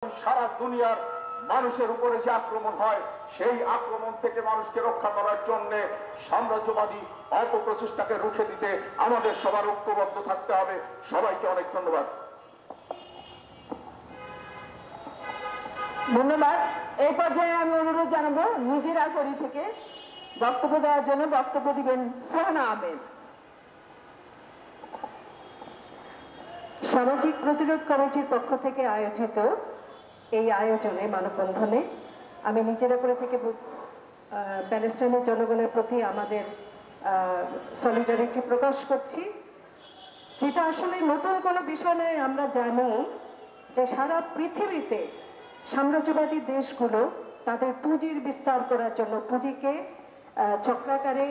সারা দুনিয়ার মানুষের উপরে যে আক্রমণ হয় সেই আক্রমণ থেকে মানুষকে রক্ষা করার জন্য সাম্রাজ্যবাদী অপপ্রচেষ্টাকে রুখে দিতে আমাদের সবার ঐক্যবদ্ধ থাকতে হবে। সবাইকে অনেক ধন্যবাদ। ধন্যবাদ। এই পর্যায়ে আমি অনুরোধ জানাবো নিজেরাগড়ি থেকে বক্তব্য দেওয়ার জন্য বক্তব্য দিবেন সোহানা আহমেদ। সামাজিক প্রতিরোধ কমিটির পক্ষ থেকে আয়োজিত এই আয়োজনে মানববন্ধনে আমি নিজেরাগড়ি থেকে প্যালেস্টাইনের জনগণের প্রতি আমাদের সলিডারিটি প্রকাশ করছি, যেটা আসলে নতুন কোনো বিষয় নয়। আমরা জানি যে সারা পৃথিবীতে সাম্রাজ্যবাদী দেশগুলো তাদের পুঁজির বিস্তার করার জন্য, পুঁজিকে চক্রাকারে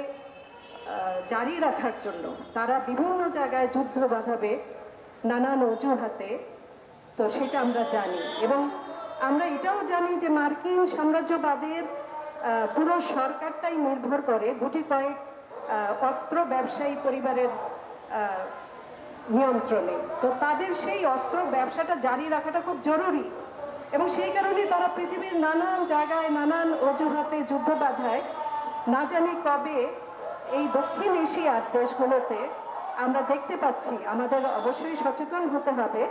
জারি রাখার জন্য তারা বিভিন্ন জায়গায় যুদ্ধ বাঁধাবে নানান অজুহাতে। তো সেটা আমরা জানি, এবং আমরা এটাও জানি যে মার্কিন সাম্রাজ্যবাদের পুরো সরকারটাই নির্ভর করে গুটি কয়েক অস্ত্র ব্যবসায়ী পরিবারের নিয়ন্ত্রণে। তো তাদের সেই অস্ত্র ব্যবসাটা জারি রাখাটা খুব জরুরি, এবং সেই কারণে তারা পৃথিবীর নানান জায়গায় নানান অজুহাতে যুদ্ধ বাধায়। না জানি কবে এই দক্ষিণ এশিয়ার দেশগুলোতে আমরা দেখতে পাচ্ছি, আমাদের অবশ্যই সচেতন হতে হবে।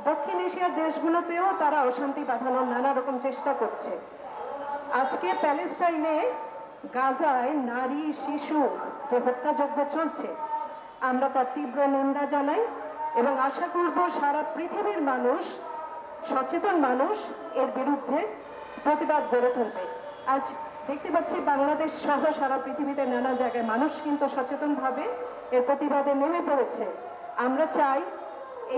দক্ষিণ এশিয়ার দেশগুলোতেও তারা অশান্তি বাঁধানোর নানা রকম চেষ্টা করছে। আজকে প্যালেস্টাইনে গাজায় নারী শিশু যে হত্যাযজ্ঞ চলছে, আমরা তার তীব্র নিন্দা জানাই এবং আশা করব সারা পৃথিবীর মানুষ, সচেতন মানুষ এর বিরুদ্ধে প্রতিবাদ গড়ে তুলবে। আজ দেখতে পাচ্ছি বাংলাদেশ সহ সারা পৃথিবীতে নানা জায়গায় মানুষ কিন্তু সচেতনভাবে এর প্রতিবাদে নেমে পড়েছে। আমরা চাই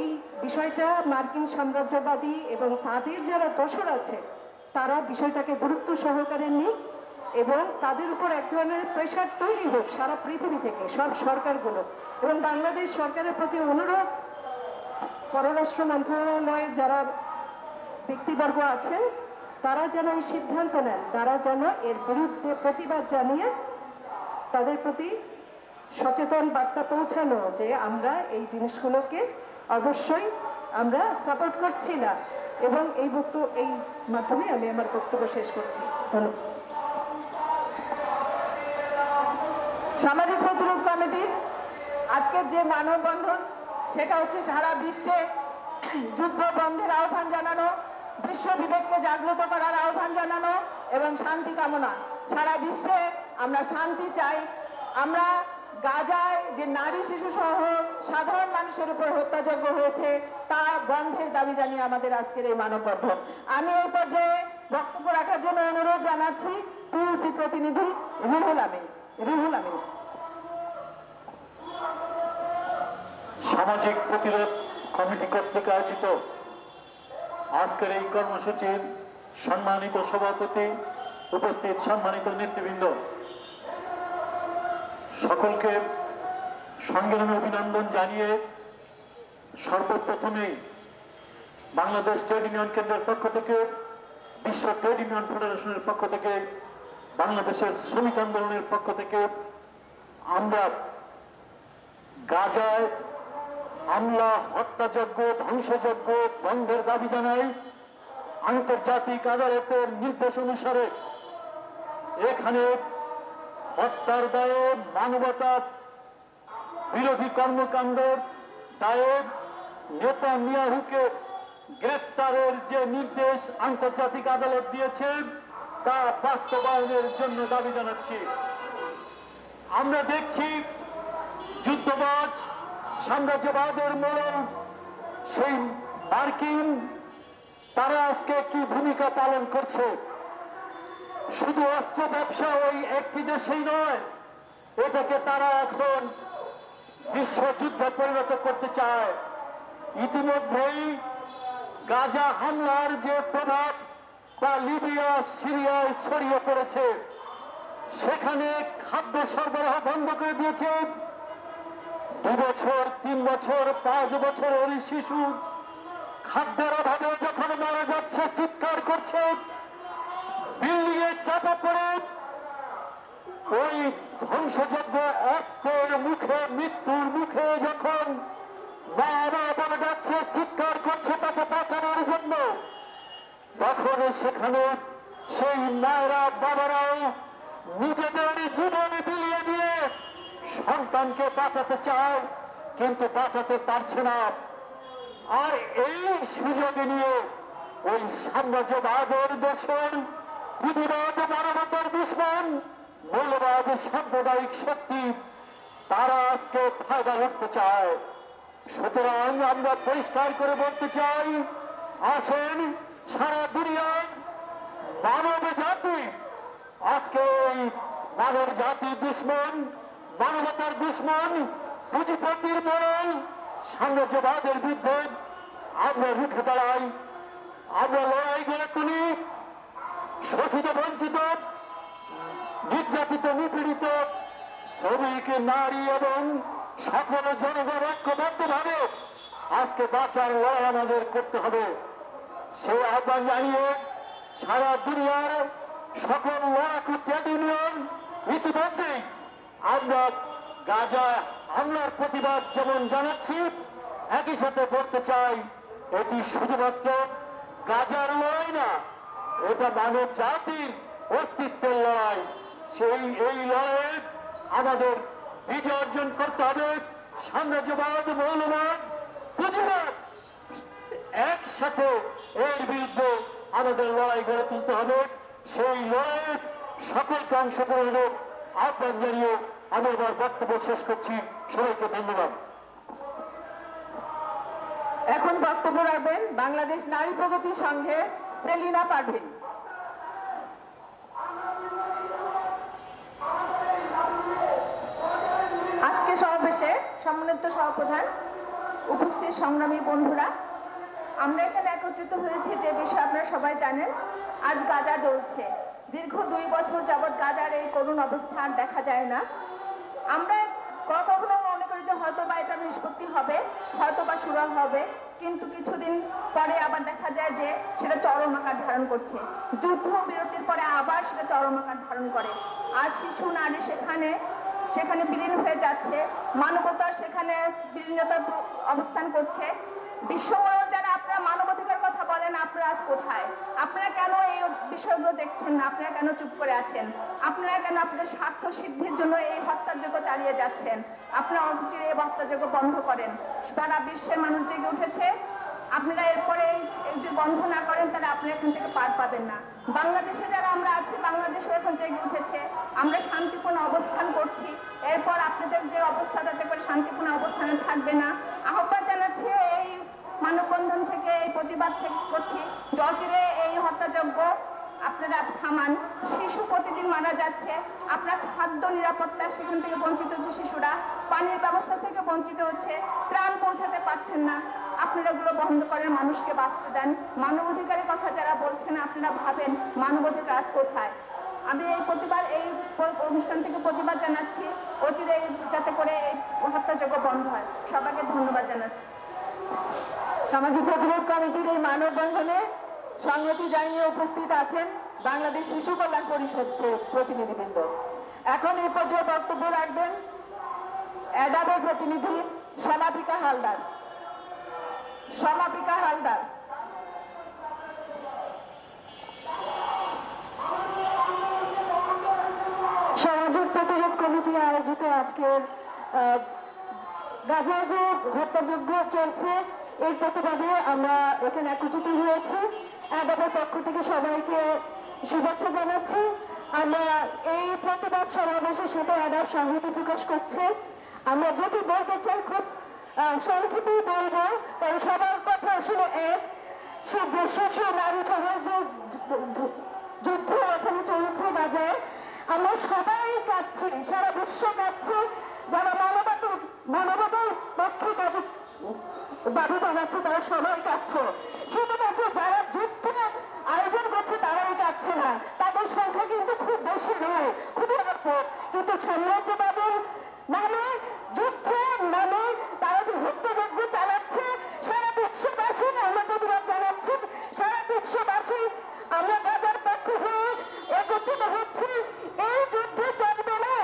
এই বিষয়টা মার্কিন সাম্রাজ্যবাদী এবং তাদের যারা দোসর আছে তারা বিষয়টাকে গুরুত্ব সহকারে নিক, এবং তাদের উপর এক ধরনের প্রেশার তৈরি হোক সারা পৃথিবী থেকে, সব সরকারগুলো। এবং বাংলাদেশ সরকারের প্রতি অনুরোধ, পররাষ্ট্র মন্ত্রণালয়ের যারা ব্যক্তিবর্গ আছেন তারা যেন এই সিদ্ধান্ত নেন, তারা যেন এর বিরুদ্ধে প্রতিবাদ জানিয়ে তাদের প্রতি সচেতন বার্তা পৌঁছানো যে আমরা এই জিনিসগুলোকে অবশ্যই আমরা সাপোর্ট করছি না। এবং এই মাধ্যমে আমি আমার বক্তব্য শেষ করছি। ধন্যবাদ। সামাজিক প্রতিরোধ কমিটির আজকের যে মানববন্ধন, সেটা হচ্ছে সারা বিশ্বে যুদ্ধ বন্ধের আহ্বান জানানো, বিশ্ব বিবেককে জাগ্রত করার আহ্বান জানানো এবং শান্তি কামনা। সারা বিশ্বে আমরা শান্তি চাই। আমরা গাজায় যে নারী শিশু সহ সাধারণ মানুষের উপর হত্যাযজ্ঞ হয়েছে তা বন্ধের দাবি জানিয়ে আমাদের আজকের এই মানববন্ধন। আমি এই পর্যায়ে বক্তব্য রাখার জন্য অনুরোধ জানাচ্ছি টিউসি প্রতিনিধি রুহুল আমিন। সামাজিক প্রতিরোধ কমিটি কর্তৃক আয়োজিত আজকের এই কর্মসূচির সম্মানিত সভাপতি, উপস্থিত সম্মানিত নেতৃবৃন্দ, সকলকে সংগ্রামী অভিনন্দন জানিয়ে সর্বপ্রথমেই বাংলাদেশ ট্রেড ইউনিয়ন কেন্দ্রের পক্ষ থেকে, বিশ্ব ট্রেড ইউনিয়ন ফেডারেশনের পক্ষ থেকে, বাংলাদেশের শ্রমিক আন্দোলনের পক্ষ থেকে আমরা গাজায় হামলা, হত্যাযজ্ঞ, ধ্বংসযজ্ঞ বন্ধের দাবি জানাই। আন্তর্জাতিক আদালতের নির্দেশ অনুসারে এখানে হত্যার দায়ে, মানবতা বিরোধী কর্মকাণ্ডের দায়ে নেতানিয়াহুকে গ্রেপ্তারের যে নির্দেশ আন্তর্জাতিক আদালত দিয়েছে তা বাস্তবায়নের জন্য দাবি জানাচ্ছি। আমরা দেখছি যুদ্ধবাজ সাম্রাজ্যবাদের মূল সেই মার্কিন, তারা আজকে কি ভূমিকা পালন করছে। শুধু অস্ত্র ব্যবসা ওই একটি দেশেই নয়, এটাকে তারা এখন বিশ্বযুদ্ধে পরিণত করতে চায়। ইতিমধ্যেই গাজা হামলার যে প্রভাব তা লিবিয়া, সিরিয়ায় ছড়িয়ে পড়েছে। সেখানে খাদ্য সরবরাহ বন্ধ করে দিয়েছে। 2 বছর, 3 বছর, 5 বছরের শিশু খাদ্যের অভাবে যখন মারা যাচ্ছে, চিৎকার করছে, বিল্ডিং এ চাপা পড়ে ওই ধ্বংসযজ্ঞ অস্ত্রের মুখে, মৃত্যুর মুখে যখন মা বলে যাচ্ছে, চিৎকার করছে তাকে বাঁচানোর জন্য, যেখানে সেখানে সেই মায়েরা বাবারাও নিজেদের জীবন বিলিয়ে দিয়ে সন্তানকে বাঁচাতে চায়, কিন্তু বাঁচাতে পারছে না। আর এই সুযোগে নিয়ে ওই সাম্রাজ্যবাদের দূষণ, বিধিবাদ মানবতার দুশ্মন, মৌলবাদ সাম্প্রদায়িক শক্তি, তারা আজকে ফায়দা লুটতে চায়। সুতরাং আমরা পরিষ্কার করে বলতে চাই, আসেন সারা দুনিয়ার মানব জাতি আজকে এই মানব জাতির দুশ্মন, মানবতার দুশ্মন, পুঁজিপতির মরল সাম্রাজ্যবাদের বিরুদ্ধে আমরা রুখে দাঁড়াই, আমরা লড়াই গড়ে তুলি। শোষিত, বঞ্চিত, নির্যাতিত, নিপীড়িত শ্রমিক, নারী এবং সকল জনগণ ঐক্যবদ্ধভাবে আজকে বাঁচার লড়াই আমাদের করতে হবে। সেই আহ্বান জানিয়ে সারা দুনিয়ার সকল লড়াকু ট্রেড ইউনিয়ন ইতিমধ্যেই আমরা গাজা হামলার প্রতিবাদ যেমন জানাচ্ছি, একই সাথে বলতে চাই এটি শুধুমাত্র গাজার লড়াই না, এটা মানব জাতির অস্তিত্বের লড়াই। এই লড়াইয়ে আমাদের বিজয় অর্জন করতে হবে। সাম্রাজ্যবাদ, মৌলবাদ, পুঁজিবাদ একসাথে এর বিরুদ্ধে আমাদের লড়াই গড়ে তুলতে হবে। সেই লড়াইয়ে সকলকে অংশগ্রহণের আহ্বান জানিয়ে আমি আমার বক্তব্য শেষ করছি। সবাইকে ধন্যবাদ। এখন বক্তব্য রাখবেন বাংলাদেশ নারী প্রগতি সংঘের সেলিনা পারভিন। আজকে সমাবেশে সম্মানিত সভাপ্রধান, উপস্থিত সংগ্রামী বন্ধুরা, আমরা এখানে একত্রিত হয়েছি যে বিষয়ে আপনারা সবাই জানেন। আজ গাজা জ্বলছে। দীর্ঘ 2 বছর যাবৎ গাজার এই করুণ অবস্থান দেখা যায় না। আমরা কখনো মনে করি যে হয়তো বা এটা নিষ্পত্তি হবে, হয়তো বা শুরু হবে, কিন্তু কিছুদিন পরে আবার দেখা যায় যে সেটা চরম আকার ধারণ করছে। যুদ্ধ বিরতির পরে আবার সেটা চরম আকার ধারণ করে। আর শিশু, নারী সেখানে বিলীন হয়ে যাচ্ছে, মানবতা সেখানে বিলীনতার অবস্থান করছে। বিশ্বময় যারা আপনারা মানবাধিকার কথা বলেন, আপনারা আজ কোথায়? আপনারা কেন এই বিষয়গুলো দেখছেন না? আপনারা কেন চুপ করে আছেন? আপনারা কেন আপনাদের স্বার্থ সিদ্ধির জন্য এই হত্যাযজ্ঞ চালিয়ে যাচ্ছেন? আপনারা অচিরে এই হত্যাযজ্ঞ বন্ধ করেন। সারা বিশ্বের মানুষ জেগে উঠেছে। আপনারা এরপরে এই যে বন্ধ না করেন, তাহলে আপনারা এখান থেকে পার পাবেন না। বাংলাদেশে যারা আমরা আছি, বাংলাদেশও এখন জেগে উঠেছে। আমরা শান্তিপূর্ণ অবস্থান করছি। এরপর আপনাদের যে অবস্থা, তাতে করে শান্তিপূর্ণ অবস্থানে থাকবে না। আহ্বান জানাচ্ছি, এই মানববন্ধন থেকে, এই প্রতিবাদ থেকে করছি, অচিরে এই হত্যাযজ্ঞ আপনারা থামান। শিশু প্রতিদিন মারা যাচ্ছে। আপনার খাদ্য নিরাপত্তা সেখান থেকে বঞ্চিত হচ্ছে, শিশুরা পানির ব্যবস্থা থেকে বঞ্চিত হচ্ছে, ত্রাণ পৌঁছাতে পারছেন না। আপনারা এগুলো বন্ধ করেন, মানুষকে বাঁচতে দেন। মানবাধিকারের কথা যারা বলছেন, আপনারা ভাবেন মানবাধিকার আজ কোথায়। আমি এই অনুষ্ঠান থেকে প্রতিবাদ জানাচ্ছি, অচিরে যাতে করে এই হত্যাযজ্ঞ বন্ধ হয়। সবাইকে ধন্যবাদ জানাচ্ছি। সামাজিক প্রতিরোধ কমিটির এই মানববন্ধনে সংহতি জানিয়ে উপস্থিত আছেন বাংলাদেশ শিশু কল্যাণ পরিষদের প্রতিনিধিবৃন্দ। এখন এই পর্যায়ে বক্তব্য রাখবেন অ্যাডাবের প্রতিনিধি সমাপিকা হালদার। সামাজিক প্রতিরোধ কমিটি আয়োজিত আজকের গাজায় যে হত্যাযজ্ঞ চলছে, এর প্রতিবাদে আমরা এখানে একত্রিত হয়েছি। অ্যাডাবের পক্ষ থেকে সবাইকে শুভেচ্ছা জানাচ্ছি। আমরা এই প্রতিবাদ সমাবেশের সাথে অ্যাডাব সংহতি প্রকাশ করছে। আমরা যেটি বলতে চাই খুব সংক্ষেপেই বলবো, কারণ সবার কথা আসলে এক। যে শিশু, নারী সহ যে যুদ্ধ এখানে চলছে গাজায়, আমরা সবাই কাঁদছি, সারা বিশ্ব কাঁদছে। যারা মানবতার পক্ষে দাবি জানাচ্ছে, তারা সবাই কাঁদছে। শুধুমাত্র যারা যুদ্ধ আয়োজন করছে তারাই কাঁদছে না, তাদের সংখ্যা কিন্তু খুব বেশি নয়, খুবই অল্প। কিন্তু সাম্রাজ্যবাদের নামে, যুদ্ধের নামে তারা যে হত্যাযজ্ঞ চালাচ্ছে, সারা বিশ্ববাসী আমরা প্রতিবাদ জানাচ্ছি। সারা বিশ্ববাসী আমরা গাজার পক্ষে হয়ে একত্রিত হচ্ছি। এই যুদ্ধ চলবে না।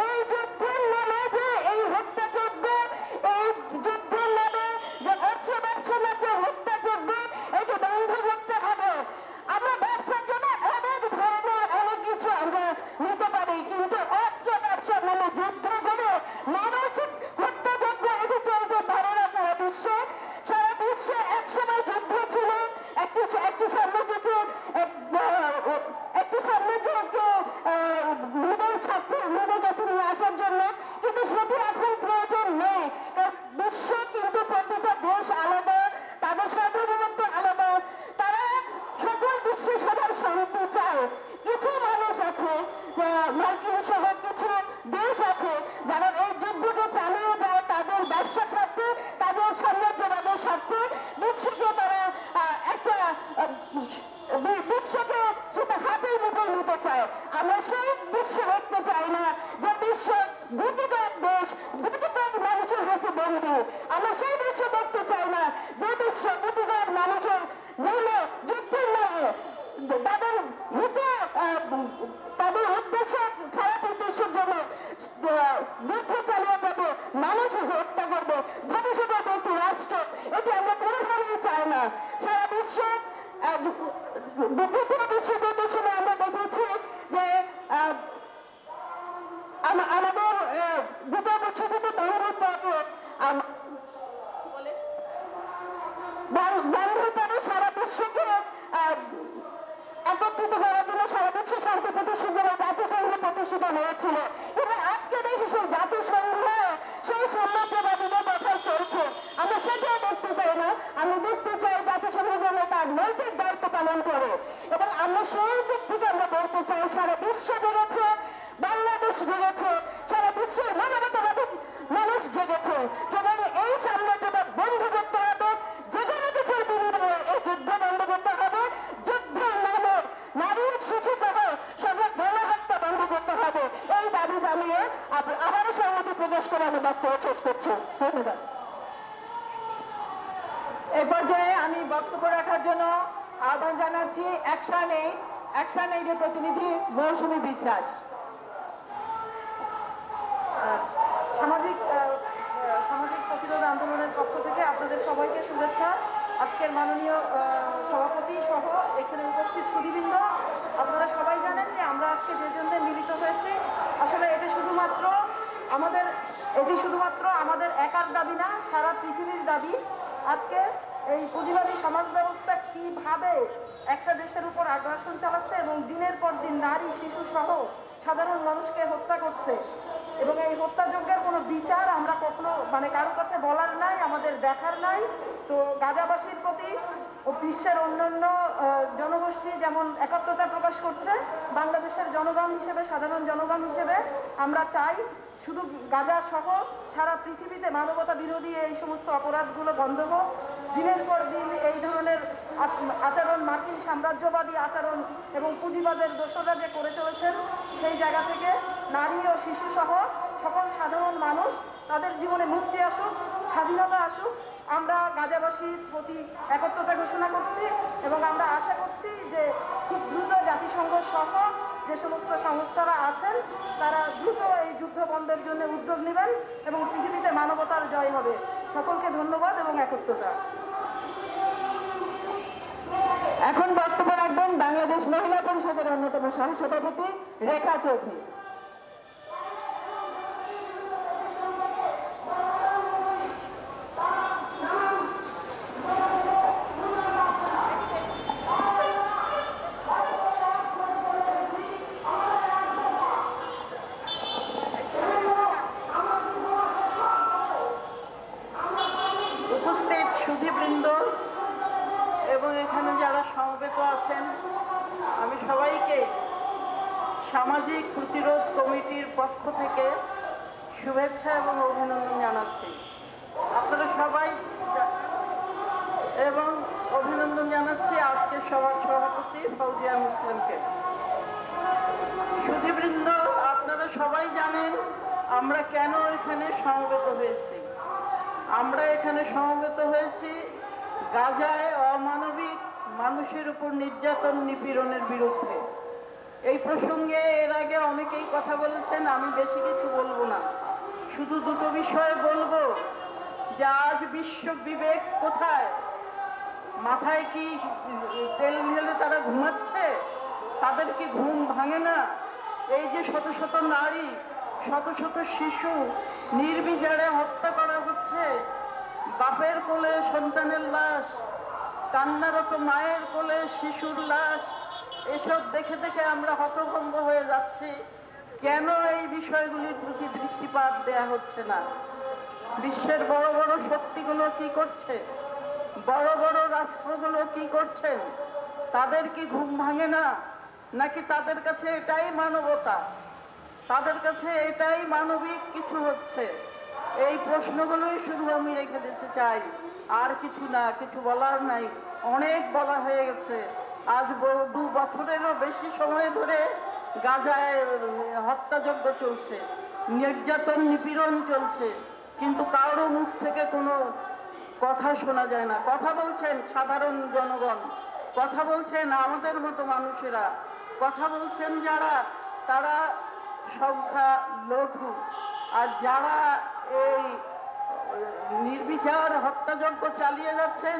এই যুদ্ধের নামে যে এই হত্যাযজ্ঞ, এই যুদ্ধের নামে যে বর্ষবার যে হত্যাযজ্ঞ, এটি বন্ধ করতে হবে। আমরা বলতে চাই, কিছু মানুষ আছে, মার্কিন সহ কিছু দেশ আছে যারা এই যুদ্ধকে চালিয়ে যায় তাদের ব্যবসা স্বার্থে, তাদের সাম্রাজ্যবাদের স্বার্থে। বিশ্বকে তারা একটা বিশ্বকে সেটা হাতের মুঠোয় নিতে চায়। আমরা সেই বিশ্ব দেখতে চাই না যে বিশ্ব গুটিকর দেশ, গুটিকর মানুষের কাছে বন্দী। আমরা সেই বিশ্ব দেখতে চাই না যে বিশ্ব গুটিকর মানুষের নামে, যুদ্ধের নামে, তাদের হিতে, তাদের উদ্দেশ্য, খারাপ উদ্দেশ্যের জন্য যুদ্ধ চালিয়ে যাবে, মানুষ হত্যা করবে, ভবিষ্যতে একটি রাষ্ট্র, এটি আমরা কোনোভাবেই চাই না। সারা বিশ্ব দ্বিতীয় বিশ্বযুদ্ধের সময় আমরা দেখেছি যে আমাদের দ্বিতীয় বিশ্বযুদ্ধ বন্ধুর পরে সারা বিশ্বকে একত্রিত করার জন্য সারা বিশ্ব শান্তি প্রতিষ্ঠার জন্য জাতিসংঘ প্রতিষ্ঠিত হয়েছিল। কিন্তু আজকে দেখি সেই জাতিসংঘ সেই সাম্রাজ্যবাদীদের কথা চলছে। আমরা সেটাও দেখতে চাই না। আমি দেখতে চাই জাতিসংঘ যেন তার নৈতিক দায়িত্ব পালন করে। এবং আমরা সেই দিক থেকে আমরা বলতে চাই সারা বিশ্ব জেগেছে, বাংলাদেশ জেগেছে, সারা বিশ্বের মানবতাবাদী মানুষ জেগেছে। সুতরাং এই সাম্রাজ্যবাদ বন্ধ করতে হবে, যেখানে কিছু বিনিময়ে এই যুদ্ধ বন্ধ করতে হবে। যুদ্ধের নামে নারী শিশু সহ সব গণহত্যা বন্ধ করতে হবে। এই দাবি জানিয়ে আবারও সংহতি প্রকাশ করে আমি বক্তব্য শেষ করছি। ধন্যবাদ। এই পর্যায়ে আমি বক্তব্য রাখার জন্য আহ্বান জানাচ্ছি অ্যাকশন এইডের প্রতিনিধি মৌসুমী বিশ্বাস। সামাজিক প্রতিরোধ আন্দোলনের পক্ষ থেকে আপনাদের সবাইকে শুভেচ্ছা। আজকের মাননীয় সভাপতি সহ এখানে উপস্থিত সুধীবৃন্দ, আপনারা সবাই জানেন যে আমরা আজকে যে জন্য মিলিত হয়েছি, আসলে এটি শুধুমাত্র আমাদের একার দাবি না, সারা পৃথিবীর দাবি। আজকে এই পুঁজিবাদী সমাজ ব্যবস্থা কিভাবে একটা দেশের উপর আগ্রাসন চালাচ্ছে এবং দিনের পর দিন নারী শিশু সহ সাধারণ মানুষকে হত্যা করছে, এবং এই হত্যাযজ্ঞের কোনো বিচার আমরা কখনো কারো কাছে বলার নাই, আমাদের দেখার নাই। তো গাজাবাসীর প্রতি ও বিশ্বের অন্যান্য জনগোষ্ঠী যেমন একাত্মতা প্রকাশ করছে, বাংলাদেশের জনগণ হিসেবে, সাধারণ জনগণ হিসেবে আমরা চাই শুধু গাজা সহ সারা পৃথিবীতে মানবতা বিরোধী এই সমস্ত অপরাধগুলো বন্ধ হোক। দিনের পর দিন এই ধরনের আচরণ, মার্কিন সাম্রাজ্যবাদী আচরণ এবং পুঁজিবাদের দোষরা যে করে চলেছেন, সেই জায়গা থেকে নারী ও শিশু সহ সকল সাধারণ মানুষ তাদের জীবনে মুক্তি আসুক, স্বাধীনতা আসুক। আমরা গাজাবাসীর প্রতি একত্রতা ঘোষণা করছি এবং আমরা আশা করছি যে খুব দ্রুত জাতিসংঘ সহ যে সমস্ত সংস্থারা আছেন তারা দ্রুত এই যুদ্ধ বন্ধের জন্য উদ্যোগ নেবেন এবং পৃথিবীতে মানবতার জয় হবে। সকলকে ধন্যবাদ এবং একত্রতা। এখন বক্তব্য রাখবেন বাংলাদেশ মহিলা পরিষদের অন্যতম সহসভাপতি রেখা চৌধুরী। উপস্থিত সুধীবৃন্দ এবং এখানে যারা সমবেত আছেন, আমি সবাইকে সামাজিক প্রতিরোধ কমিটির পক্ষ থেকে শুভেচ্ছা এবং অভিনন্দন জানাচ্ছি। আপনারা সবাই এবং অভিনন্দন জানাচ্ছি আজকের সভার সভাপতি ফৌজিয়া মুসলিমকে। সুধীবৃন্দ, আপনারা সবাই জানেন আমরা কেন এখানে সমবেত হয়েছি। আমরা এখানে সমবেত হয়েছি গাজায় অমানবিক মানুষের উপর নির্যাতন নিপীড়নের বিরুদ্ধে। এই প্রসঙ্গে এর আগে অনেকেই কথা বলেছেন, আমি বেশি কিছু বলবো না, শুধু দুটো বিষয় বলবো যে আজ বিশ্ব বিবেক কোথায়? মাথায় কি তেল ঢেলে তারা ঘুমাচ্ছে? তাদের কি ঘুম ভাঙে না? এই যে শত শত নারী, শত শত শিশু নির্বিচারে হত্যা করা হচ্ছে, বাপের কোলে সন্তানের লাশ, কান্নারত মায়ের কোলে শিশুর লাশ, এসব দেখে দেখে আমরা হতভম্ব হয়ে যাচ্ছি। কেন এই বিষয়গুলির প্রতি দৃষ্টিপাত দেয়া হচ্ছে না? বিশ্বের বড় বড় শক্তিগুলো কি করছে? বড় বড় রাষ্ট্রগুলো কি করছেন? তাদের কি ঘুম ভাঙে না? নাকি তাদের কাছে এটাই মানবতা, তাদের কাছে এটাই মানবিক কিছু হচ্ছে? এই প্রশ্নগুলোই শুধু আমি রেখে দিতে চাই, আর কিছু না, কিছু বলার নাই, অনেক বলা হয়ে গেছে। আজ 2 বছরেরও বেশি সময় ধরে গাজায় হত্যাযজ্ঞ চলছে, নির্যাতন নিপীড়ন চলছে, কিন্তু কারো মুখ থেকে কোনো কথা শোনা যায় না। কথা বলছেন সাধারণ জনগণ, কথা বলছেন আমাদের মতো মানুষেরা, কথা বলছেন যারা, তারা সংখ্যা লঘু, আর যারা এই নির্বিচার হত্যাযজ্ঞ চালিয়ে যাচ্ছেন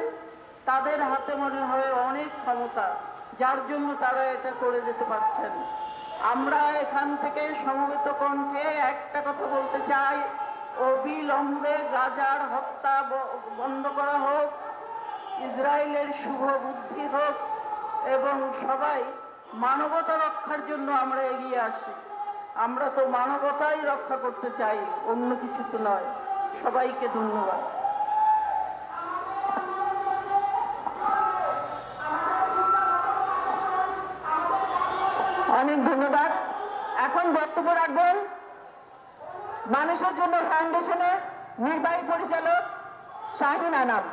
তাদের হাতে মনে হয় অনেক ক্ষমতা, যার জন্য তারা এটা করে যেতে পারছেন। আমরা এখান থেকে সমবেত কণ্ঠে একটা কথা বলতে চাই, অবিলম্বে গাজার হত্যা বন্ধ করা হোক, ইসরায়েলের শুভ বুদ্ধি হোক, এবং সবাই মানবতা রক্ষার জন্য আমরা এগিয়ে আসি। আমরা তো মানবতাই রক্ষা করতে চাই, অন্য কিছু তো নয়। সবাইকে ধন্যবাদ। অনেক ধন্যবাদ। এখন বক্তব্য রাখবেন মানুষের জন্য ফাউন্ডেশনের নির্বাহী পরিচালক শাহিন আনাম।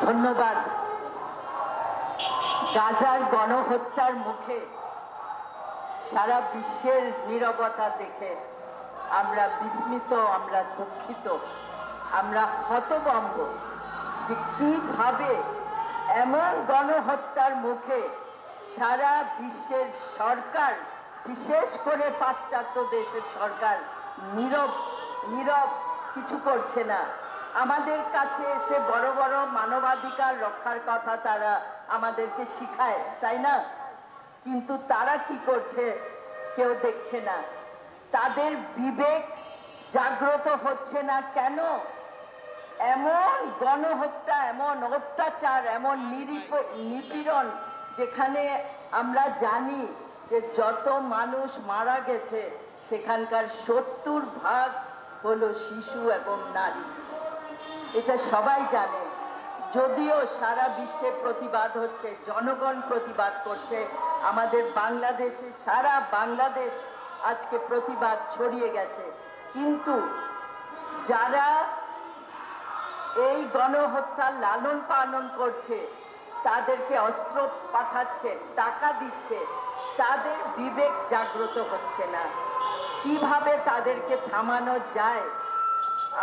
ধন্যবাদ। গাজার গণহত্যার মুখে সারা বিশ্বের নীরবতা দেখে আমরা বিস্মিত, আমরা দুঃখিত, আমরা হতভম্ব যে কিভাবে এমন গণহত্যার মুখে সারা বিশ্বের সরকার, বিশেষ করে পাশ্চাত্য দেশের সরকার নীরব কিছু করছে না। আমাদের কাছে এসে বড় বড় মানবাধিকার রক্ষার কথা তারা আমাদেরকে শিখায়, তাই না? কিন্তু তারা কি করছে কেউ দেখছে না। তাদের বিবেক জাগ্রত হচ্ছে না কেন? এমন গণহত্যা, এমন অত্যাচার, এমন নিপীড়ন, যেখানে আমরা জানি যে যত মানুষ মারা গেছে সেখানকার 70% হলো শিশু এবং নারী। এটা সবাই জানে। যদিও সারা বিশ্বে প্রতিবাদ হচ্ছে, জনগণ প্রতিবাদ করছে, আমাদের বাংলাদেশে সারা বাংলাদেশ আজকে প্রতিবাদ ছড়িয়ে গেছে, কিন্তু যারা এই গণহত্যা লালন পালন করছে, তাদেরকে অস্ত্র পাঠাচ্ছে, টাকা দিচ্ছে, তাদের বিবেক জাগ্রত হচ্ছে না। কিভাবে তাদেরকে থামানো যায়?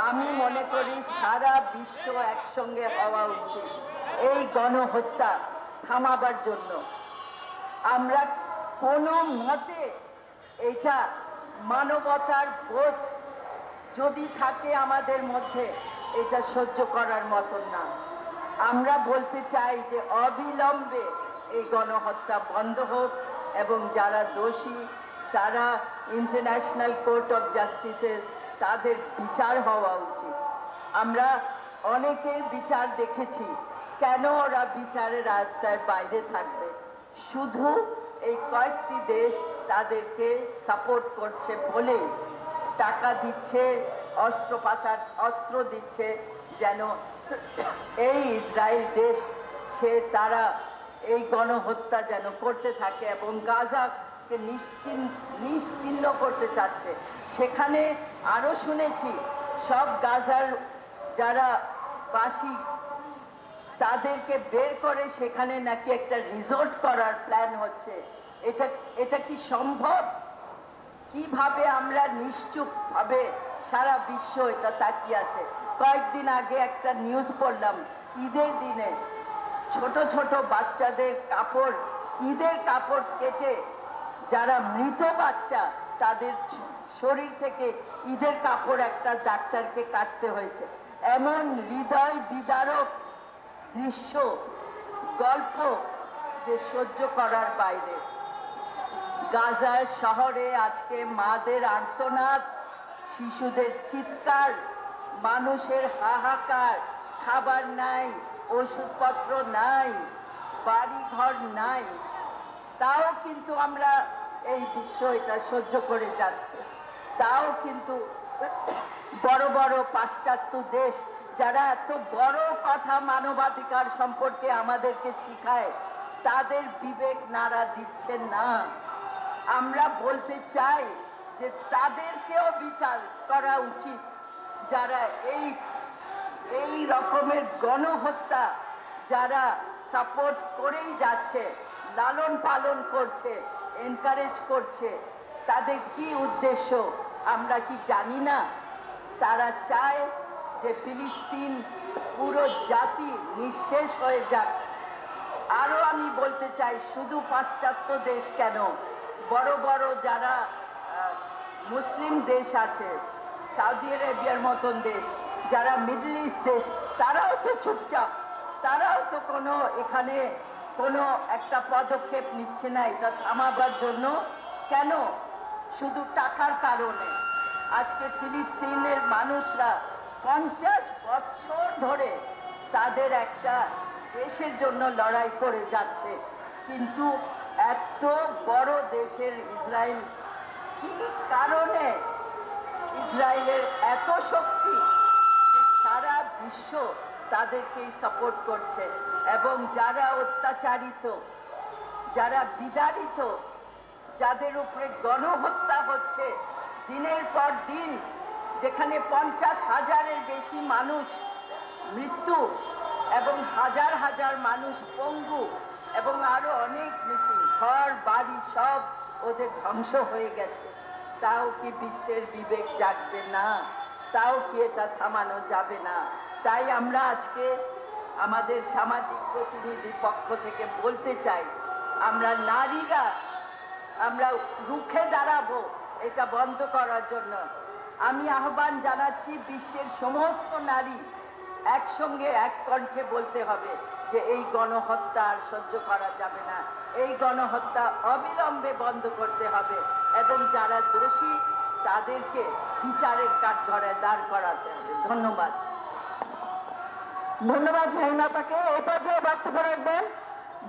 আমি মনে করি সারা বিশ্ব একসঙ্গে হওয়া উচিত এই গণহত্যা থামাবার জন্য। আমরা কোনো মতে এটা মানবতার বোধ যদি থাকে আমাদের মধ্যে, এটা সহ্য করার মতন না। আমরা বলতে চাই যে অবিলম্বে এই গণহত্যা বন্ধ হোক এবং যারা দোষী তারা ইন্টারন্যাশনাল কোর্ট অফ জাস্টিসে তাদের বিচার হওয়া উচিত। আমরা অনেকের বিচার দেখেছি, কেন ওরা বিচারের আওতার বাইরে থাকবে? শুধু এই কয়েকটি দেশ তাদেরকে সাপোর্ট করছে বলেই টাকা দিচ্ছে, অস্ত্র দিচ্ছে, যেন এই ইসরায়েল দেশ তারা এই গণহত্যা যেন করতে থাকে এবং গাজাকে নিশ্চিহ্ন করতে চাচ্ছে। সেখানে আরো শুনেছি সব গাজার যারা বাসী তাদেরকে বের করে সেখানে নাকি একটা রিসোর্ট করার প্ল্যান হচ্ছে। এটা কি সম্ভব? কিভাবে আমরা নিশ্চুপ ভাবে সারা বিশ্ব এটা তাকিয়ে আছে? কয়েকদিন আগে একটা নিউজ পড়লাম, ঈদের দিনে ছোট ছোট বাচ্চাদের কাপড়, ঈদের কাপড় কেটে যারা মৃত বাচ্চা তাদের শরীর থেকে ঈদের কাপড় একটা ডাক্তারকে কাটতে হয়েছে। এমন হৃদয় বিদারক দৃশ্য, গল্প যে সহ্য করার বাইরে। গাজার শহরে আজকে মাদের আর্তনাদ, শিশুদের চিৎকার, মানুষের হাহাকার, খাবার নাই, ওষুধপত্র নাই, বাড়ি ঘর নাই, তাও কিন্তু আমরা এই বিশ্ব এটা সহ্য করে যাচ্ছে। তাও কিন্তু বড় বড় পাশ্চাত্য দেশ যারা এত বড় কথা মানবাধিকার সম্পর্কে আমাদেরকে শিখায়, তাদের বিবেক নাড়া দিচ্ছেন না। আমরা বলতে চাই যে তাদেরকেও বিচার করা উচিত, যারা এই রকমের গণহত্যা যারা সাপোর্ট করেই যাচ্ছে, লালন পালন করছে, এনকারেজ করছে। তাদের কি উদ্দেশ্য আমরা কি জানি না? তারা চায় যে ফিলিস্তিন পুরো জাতি নিঃশেষ হয়ে যাক। আরো আমি বলতে চাই, শুধু পাশ্চাত্য দেশ কেন, বড় বড় যারা মুসলিম দেশ আছে, সৌদি আরবিয়ার মতন দেশ, যারা মিডল ইস্ট দেশ, তারাও তো চুপচাপ, তারাও তো এখানে কোনো একটা পদক্ষেপ নিচ্ছে না এটা থামাবার জন্য। কেন? শুধু টাকার কারণে। আজকে ফিলিস্তিনের মানুষরা 50 বছর ধরে তাদের একটা দেশের জন্য লড়াই করে যাচ্ছে, কিন্তু এত বড় দেশের ইসরায়েল, কি কারণে ইসরায়েলের এত শক্তি সারা বিশ্ব তাদেরকেই সাপোর্ট করছে? এবং যারা অত্যাচারিত, যারা বিতাড়িত, যাদের উপরে গণহত্যা হচ্ছে দিনের পর দিন, যেখানে 50,000-এর বেশি মানুষ মৃত্যু এবং হাজার হাজার মানুষ পঙ্গু এবং আরো অনেক মিসিং, ঘর বাড়ি সব ওদের ধ্বংস হয়ে গেছে, তাও কি বিশ্বের বিবেক জাগবে না? তাও কি এটা থামানো যাবে না? তাই আমরা আজকে আমাদের সামাজিক প্রতিনিধি পক্ষ থেকে বলতে চাই, আমরা নারীরা আমরা রুখে দাঁড়াবো এটা বন্ধ করার জন্য। আমি আহ্বান জানাচ্ছি বিশ্বের সমস্ত নারী একসঙ্গে এক কণ্ঠে বলতে হবে যে এই গণহত্যা আর সহ্য করা যাবে না, এই গণহত্যা অবিলম্বে বন্ধ করতে হবে এবং যারা দোষী তাদেরকে বিচারের কাঠগড়ায় দাঁড় করাতে হবে। ধন্যবাদ। ধন্যবাদ জাহিনা আপাকে। এই পর্যায়ে বক্তব্য রাখবেন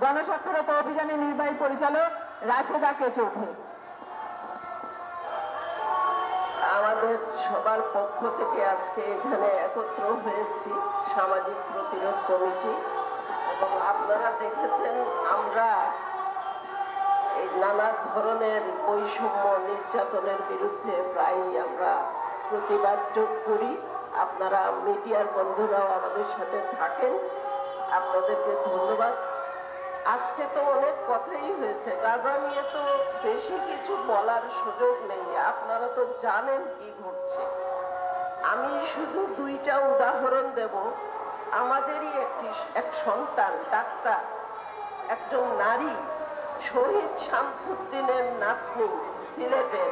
গণস্বাক্ষরতা অভিযানের নির্বাহী পরিচালক রাশেদা কে চৌধুরী। আমাদের সবার পক্ষ থেকে আজকে এখানে একত্র হয়েছি সামাজিক প্রতিরোধ কমিটি, এবং আপনারা দেখেছেন আমরা এই নানা ধরনের বৈষম্য নির্যাতনের বিরুদ্ধে প্রায়ই আমরা প্রতিবাদ করি। আপনারা মিডিয়ার বন্ধুরাও আমাদের সাথে থাকেন, আপনাদেরকে ধন্যবাদ। আজকে তো অনেক কথাই হয়েছে, গাজা নিয়ে তো বেশি কিছু বলার সুযোগ নেই, আপনারা তো জানেন কি ঘটছে। আমি শুধু দুইটা উদাহরণ দেব। আমাদেরই এক সন্তান ডাক্তার, একজন নারী, শহীদ শামসুদ্দিনের নাতনি সিলেটের,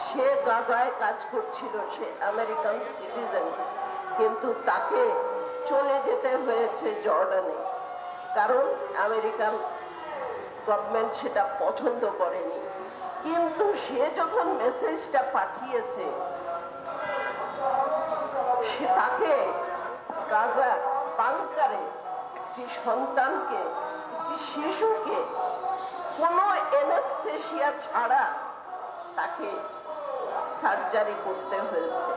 সে গাজায় কাজ করছিল, সে আমেরিকান সিটিজেন, কিন্তু তাকে চলে যেতে হয়েছে জর্ডানে, কারণ আমেরিকান গভর্নমেন্ট সেটা পছন্দ করেনি। কিন্তু সে যখন মেসেজটা পাঠিয়েছে, সে তাকে গাজা বাংকারে একটি সন্তানকে, একটি শিশুকে কোনো এনেস্থেশিয়া ছাড়া তাকে সার্জারি করতে হয়েছে।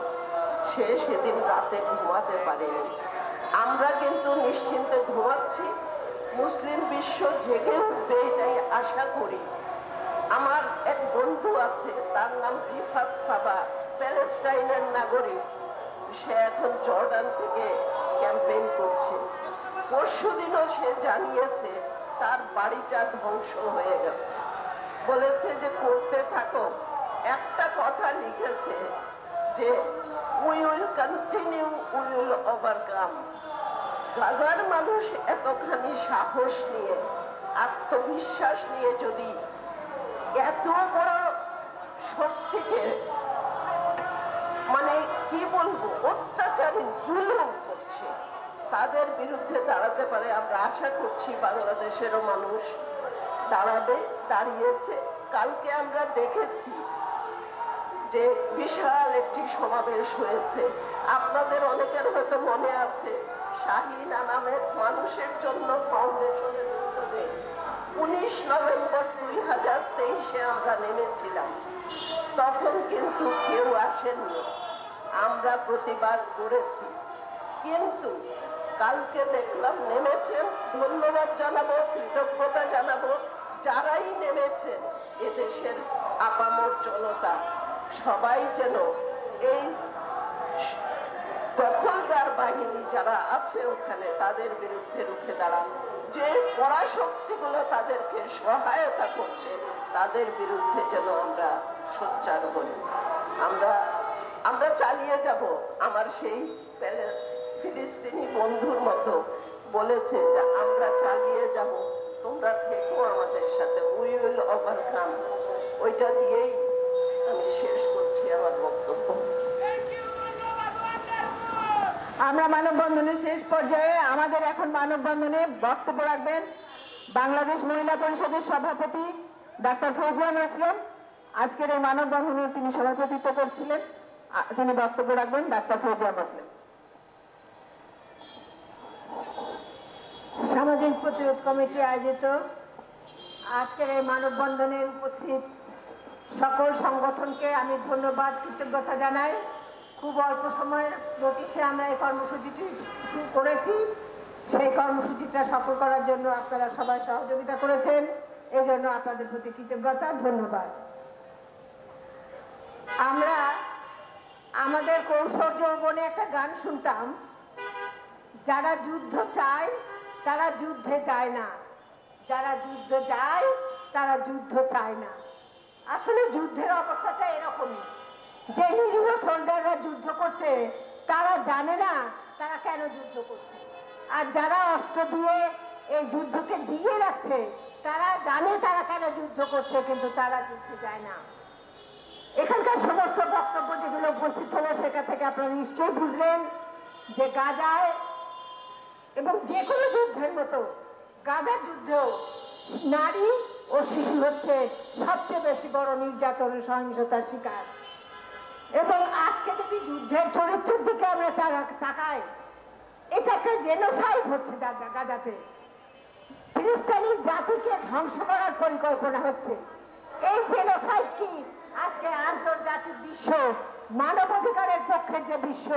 সে সেদিন রাতে ঘুমাতে পারেনি। আমরা কিন্তু নিশ্চিন্তে ঘুমাচ্ছি, মুসলিম বিশ্ব জেগে উঠবে এটাই আশা করি। আমার এক বন্ধু আছে, তার নাম রিফাত সাবা, প্যালেস্টাইনের নাগরিক, সে এখন জর্ডান থেকে ক্যাম্পেইন করছে। পরশুদিনও সে জানিয়েছে তার বাড়িটা ধ্বংস হয়ে গেছে, বলেছে যে করতে থাকো। একটা কথা লিখেছে যে we will continue, we will overcome. গাজার মানুষ এতখানি সাহস নিয়ে, আত্মবিশ্বাস নিয়ে যদি এত বড় শক্তিকে, মানে কি বলবো, অত্যাচারী জুলুম করছে, তাদের বিরুদ্ধে দাঁড়াতে পারে, আমরা আশা করছি বাংলাদেশেরও মানুষ দাঁড়াবে, দাঁড়িয়েছে। কালকে আমরা দেখেছি যে বিশাল একটি সমাবেশ হয়েছে। আপনাদের অনেকের হয়তো মনে আছে, শাহিনা নামের মানুষের জন্য ফাউন্ডেশনের উদ্যোগে 19 নভেম্বর 2023-এ আমরা নেমেছিলাম। তখন কিন্তু কেউ আসেননি, আমরা প্রতিবাদ করেছি। কিন্তু কালকে দেখলাম নেমেছেন, ধন্যবাদ জানাবো, কৃতজ্ঞতা জানাবো যারাই নেমেছেন, এদেশের আপামর জনতা সবাই যেন এই দখলদার বাহিনী যারা আছে ওখানে তাদের বিরুদ্ধে রুখে দাঁড়ান, যে পরাশক্তিগুলো তাদেরকে সহায়তা করছে তাদের বিরুদ্ধে যেন আমরা সোচ্চার হই। আমরা চালিয়ে যাব। আমার সেই ফিলিস্তিনি বন্ধুর মতো বলেছে যে আমরা চালিয়ে যাব, তোমরা থেকো আমাদের সাথে, উই উইল ওভারকাম। ওইটা দিয়েই আমি শেষ করছি আমার বক্তব্য। আমরা মানববন্ধনের শেষ পর্যায়ে, আমাদের এখন মানববন্ধনে বক্তব্য রাখবেন বাংলাদেশ মহিলা পরিষদের সভাপতি ডাক্তার ফৌজিয়া মাসলেম। আজকের এই মানববন্ধনে তিনি সভাপতিত্ব করছিলেন, তিনি বক্তব্য রাখবেন ডাক্তার ফৌজিয়া মাসলেম। সামাজিক প্রতিরোধ কমিটি আয়োজিত আজকের এই মানববন্ধনে উপস্থিত সকল সংগঠনকে আমি ধন্যবাদ, কৃতজ্ঞতা জানাই। খুব অল্প সময়ের নোটিশে আমরা এই কর্মসূচিটি শুরু করেছি। সেই কর্মসূচিটা সফল করার জন্য আপনারা সবাই সহযোগিতা করেছেন, এই জন্য আপনাদের প্রতি কৃতজ্ঞতা, ধন্যবাদ। আমরা আমাদের কৌশল যৌবনে একটা গান শুনতাম, যারা যুদ্ধ চায় তারা যুদ্ধে যায় না, যারা যুদ্ধ যায় তারা যুদ্ধ চায় না। আসলে যুদ্ধের অবস্থাটা এরকমই, যে নিরীহ সোলজাররা যুদ্ধ করছে তারা জানে না তারা কেন যুদ্ধ করছে, আর যারা অস্ত্র দিয়ে এই যুদ্ধকে জিইয়ে রাখছে তারা জানে তারা কেন যুদ্ধ করছে, কিন্তু তারা যুদ্ধে যায় না। এখানকার সমস্ত বক্তব্য যেগুলো উপস্থিত হলো সেখান থেকে আপনারা নিশ্চয়ই বুঝলেন যে গাজায় এবং যে কোনো যুদ্ধের মতো গাজার যুদ্ধেও নারী ও শিশু হচ্ছে সবচেয়ে বেশি বড় নির্যাতনের সহিংসতার শিকার। এবং আজকে যদি যুদ্ধের চরিত্রের দিকে আমরা তাকাই, এটা একটা জেনোসাইড হচ্ছে গাজাতে, ফিলিস্তিনি জাতিকে ধ্বংস করার পরিকল্পনা হচ্ছে। এই জেনোসাইড কি আজকে আন্তর্জাতিক বিশ্ব, মানবাধিকারের পক্ষে যে বিশ্ব,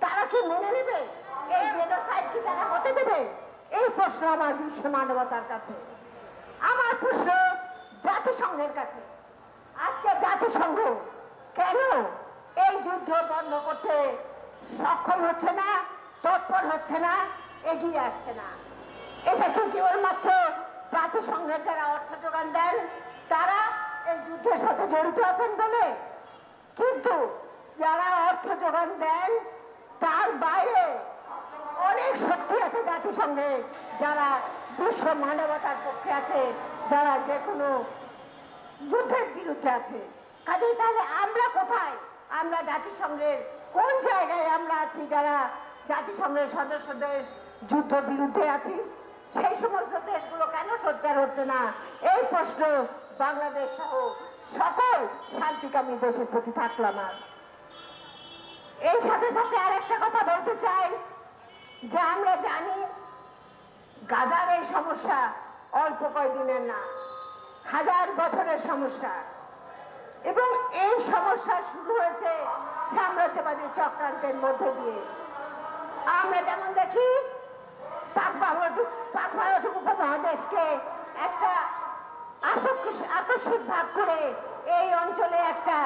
তারা কি মেনে নেবে? এই জেনোসাইড কি তারা হতে দেবে? এই প্রশ্ন আমার বিশ্ব মানবতার কাছে, আমার প্রশ্ন জাতিসংঘের কাছে। আজকে জাতিসংঘ কেন এই যুদ্ধ বন্ধ করতে সক্ষম হচ্ছে না, তৎপর হচ্ছে না, এগিয়ে আসছে না? এটা কি কেবলমাত্র জাতিসংঘের যারা অর্থ যোগান দেন তারা এই যুদ্ধের সাথে জড়িত আছেন বলে? কিন্তু যারা অর্থ যোগান দেন তার বাইরে অনেক শক্তি আছে জাতিসংঘে, যারা বিশ্ব মানবতার পক্ষে আছে, যারা যে কোনো যুদ্ধের বিরুদ্ধে আছে। কাজেই তাহলে আমরা কোথায়? আমরা জাতিসংঘের কোন জায়গায় আমরা আছি যারা জাতিসংঘের সদস্য দেশ যুদ্ধ বিরুদ্ধে আছি? সেই সমস্ত দেশগুলো কেন সোচ্চার হচ্ছে না? এই প্রশ্ন বাংলাদেশ সহ সকল শান্তিকামী দেশের প্রতি থাকলো আমার। এই সাথে সাথে আরেকটা কথা বলতে চাই যে আমরা জানি গাজার এই সমস্যা অল্প কয়েকদিনের না, হাজার বছরের সমস্যা। এবং এই সমস্যা শুরু হয়েছে সাম্রাজ্যবাদী চক্রান্তের মধ্য দিয়ে। আমরা যেমন দেখি পাক ভারত উপমহাদেশকে একটা আকস্মিক ভাগ করে এই অঞ্চলে একটা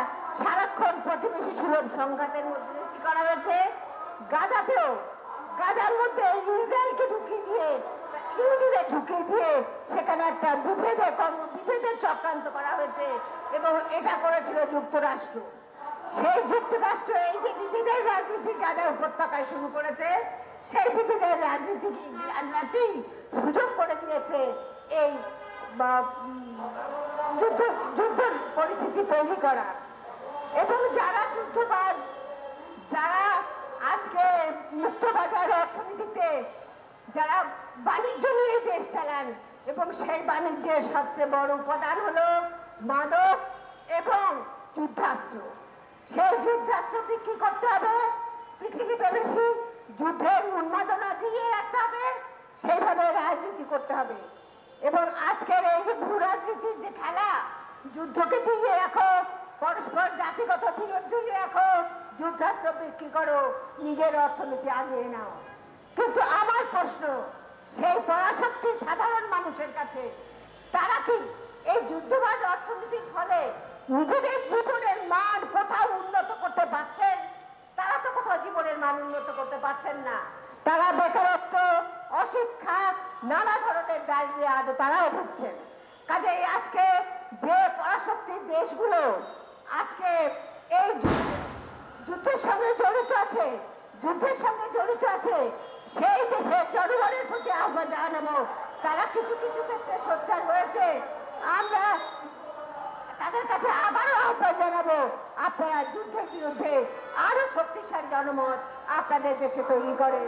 সারাক্ষণ প্রতিবেশী সুলভ সংঘাতের মধ্যে সৃষ্টি করা হয়েছে। গাজাতেও, গাজার মধ্যে ইসরায়েলকে ঢুকিয়ে দিয়ে, ইহুদিদের ঢুকিয়ে দিয়ে সেখানে একটা বিভেদের চক্রান্ত করা হয়েছে, এবং এটা করেছিল যুক্তরাষ্ট্র। সেই যুক্তরাষ্ট্র এই যে বিভেদের রাজনীতি গাজা উপত্যকায় শুরু করেছে, সেই বিভেদের রাজনীতি সুযোগ করে দিয়েছে এই যুদ্ধ পরিস্থিতি তৈরি করা। এবং যারা যুদ্ধবাদ, যারা আজকে মুক্তবাজার অর্থনীতিতে যারা বাণিজ্য নিয়ে দেশ চালান, এবং সেই বাণিজ্যের সবচেয়ে বড় উপাদান হলো মাদক এবং যুদ্ধাস্ত্র। সেই যুদ্ধাস্ত্র বিক্রি করতে হবে, পৃথিবীতে বেশি যুদ্ধের উন্মাদনা দিয়ে রাখতে হবে, সেইভাবে রাজনীতি করতে হবে। এবং আজকের এই যে ভূ রাজনীতির যে খেলা, যুদ্ধকে জিইয়ে রাখো, পরস্পর জাতিগত বিরোধ ঝুলিয়ে রাখো, যুদ্ধাস্ত্র বিক্রি করো, নিজের অর্থনীতি আগিয়ে নাও। কিন্তু আমার প্রশ্ন, সেই পরাশক্তি সাধারণ মানুষের কাছে, তারা কি এই যুদ্ধবাজ অর্থনীতির ফলে নিজেদের জীবনের মান কোথাও উন্নত করতে পারছেন? তারা তো কোথাও জীবনের মান উন্নত করতে পারছেন না। তারা বেকারত্ব, অশিক্ষা, নানা ধরনের দারিদ্র্যে আজও তারাও ভুগছেন। কাজেই আজকে যে পরাশক্তির দেশগুলো আজকে এই যুদ্ধের সঙ্গে জড়িত আছে, সেই দেশের জনগণের প্রতি আহ্বান জানাবো, তারা কিছু কিছু ক্ষেত্রে সোচ্চার হয়েছে। আমরা তাদের কাছে আবারও আহ্বান জানাবো, আপনারা যুদ্ধের বিরুদ্ধে আরো শক্তিশালী জনমত আপনাদের দেশে তৈরি করে।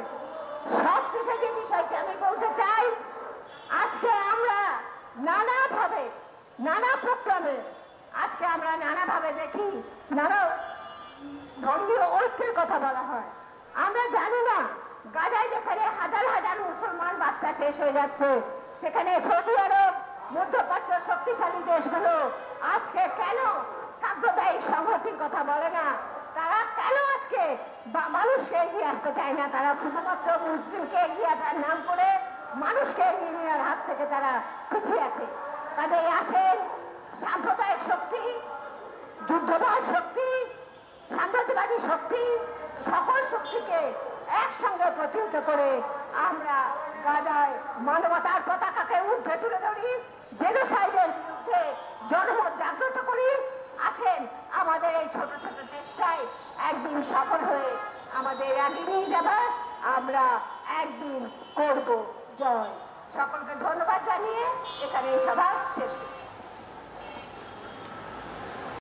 সবশেষে যে বিষয়টি আমি বলতে চাই, আজকে আমরা নানাভাবে, নানা প্রোগ্রামে আজকে আমরা নানাভাবে দেখি, নানা ধর্মীয় ঐক্যের কথা বলা হয়। আমরা জানি না গাজায় যেখানে হাজার হাজার মুসলমান বাচ্চা শেষ হয়ে যাচ্ছে, সেখানে সৌদি আরব, মধ্যপ্রাচ্য শক্তিশালী দেশগুলো আজকে কেন সাম্প্রদায়িক সংহতির কথা বলে না? তারা কেন আজকে মানুষকে এগিয়ে আসতে চায় না? তারা শুধুমাত্র মুসলিমকে এগিয়ে আসার নাম করে মানুষকে এগিয়ে নেওয়ার হাত থেকে তারা পিছিয়ে আছে। কাজেই আসেন, সাম্প্রদায়িক শক্তি, যুদ্ধবাজ শক্তি, সাম্রাজ্যবাদী শক্তি, সকল শক্তিকে একসঙ্গে প্রতিহত করে আমরা গাজায় মানবতার পতাকাকে ঊর্ধ্বে তুলে ধরি, জেনোসাইডের বিরুদ্ধে জনমত জাগ্রত করি। আসেন, আমাদের এই ছোট ছোট চেষ্টায় একদিন সফল হয়ে আমাদের এগিয়ে যাবে, আমরা একদিন করব জয়। সকলকে ধন্যবাদ জানিয়ে এখানে এই সভা শেষ করি।